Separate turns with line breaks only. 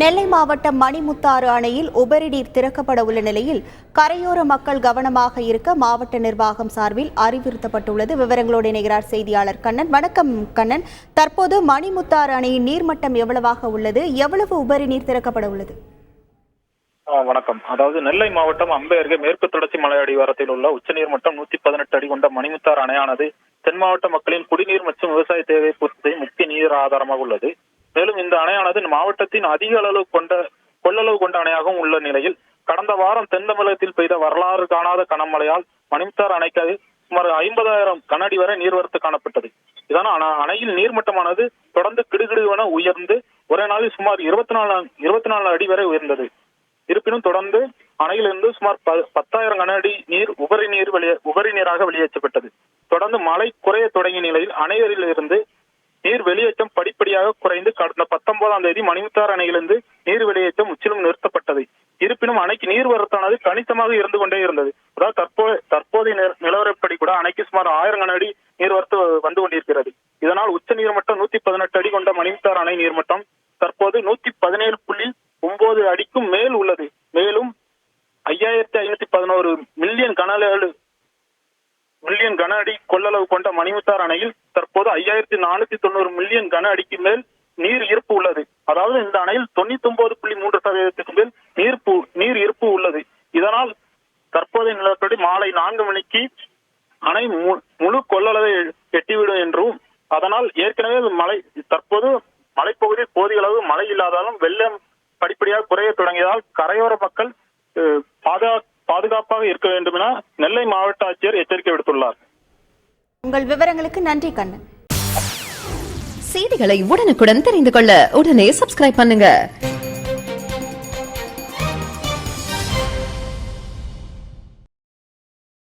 நெல்லை மாவட்டம் மணிமுத்தாறு அணையில் உபரி நீர் திறக்கப்பட உள்ள நிலையில் கரையோர மக்கள் கவனமாக இருக்க மாவட்ட நிர்வாகம் சார்பில் அறிவுறுத்தப்பட்டுள்ளது. விவரங்களோடு இணைகிறார் செய்தியாளர் கண்ணன். வணக்கம் கண்ணன். தற்போது மணிமுத்தாறு அணையின் நீர்மட்டம் எவ்வளவாக உள்ளது? எவ்வளவு உபரி நீர் திறக்கப்பட உள்ளது?
வணக்கம். அதாவது நெல்லை மாவட்டம் அம்பை அருகே மேற்கு தொடர்ச்சி மலை அடிவாரத்தில் உள்ள உச்சநீர் மட்டம் 118 அடி கொண்ட மணிமுத்தாறு அணையானது தென் மாவட்ட மக்களின் குடிநீர் மற்றும் விவசாய தேவையை பூர்த்தி செய்யும் முக்கிய நீர் ஆதாரமாக உள்ளது. மேலும் இந்த அணையானது மாவட்டத்தின் அதிக அளவு கொள்ளளவு கொண்ட அணையாகவும் உள்ள நிலையில் கடந்த வாரம் தென் தமிழகத்தில் பெய்த வரலாறு காணாத கனமழையால் மணிமுத்தாறு அணைக்கு சுமார் 50,000 கனஅடி வரை நீர்வரத்து காணப்பட்டது. இதனால் அணையில் நீர்மட்டமானது தொடர்ந்து கிடுகிடுவென உயர்ந்து ஒரே நாளில் சுமார் 24 அடி வரை உயர்ந்தது. இருப்பினும் தொடர்ந்து அணையிலிருந்து சுமார் 10,000 கனஅடி நீர் உபரி நீராக வெளியேற்றப்பட்டது. தொடர்ந்து மழை குறைய தொடங்கிய நிலையில் அணைகளில் இருந்து நீர் வெளியேற்றம் படிப்படியாக குறைந்து கடந்த 19ஆம் தேதி மணிமுத்தாறு அணையிலிருந்து நீர் வெளியேற்றம் முற்றிலும் நிறுத்தப்பட்டது. இருப்பினும் அணைக்கு நீர்வரத்தானது கணிசமாக இருந்து கொண்டே இருந்தது. அதாவது தற்போதைய நிலவரப்படி கூட அணைக்கு சுமார் 1000 கனஅடி நீர்வரத்து வந்து கொண்டிருக்கிறது. இதனால் உச்ச நீர்மட்டம் 118 அடி கொண்ட மணிமுத்தாறு அணை நீர்மட்டம் தற்போது 117.9 அடிக்கும் மேல் உள்ளது. மேலும் 5511 மில்லியன் கன அடி கொள்ளளவு கொண்ட மணிமுத்தாறு அணையில் தற்போது 5490 மில்லியன் கன அடிக்கு மேல் நீர் இருப்பு உள்ளது. அதாவது இந்த அணையில் 99.3% மேல் நீர் இருப்பு உள்ளது. இதனால் தற்போதைய நிலவரப்படி மாலை 4 மணிக்கு அணை முழு கொள்ளளவை எட்டிவிடும் என்றும், அதனால் ஏற்கனவே தற்போது மலைப்பகுதியில் போதிய அளவு மழை இல்லாதாலும் வெள்ளம் படிப்படியாக குறைய தொடங்கியதால் கரையோர மக்கள் பாதுகாப்பாக இருக்க வேண்டும் என நெல்லை மாவட்ட ஆட்சியர் எச்சரிக்கை விடுத்துள்ளார்.
உங்கள் விவரங்களுக்கு நன்றி கண்ணன்.
செய்திகளை உடனுக்குடன் தெரிந்து கொள்ள உடனே சப்ஸ்கிரைப் பண்ணுங்க.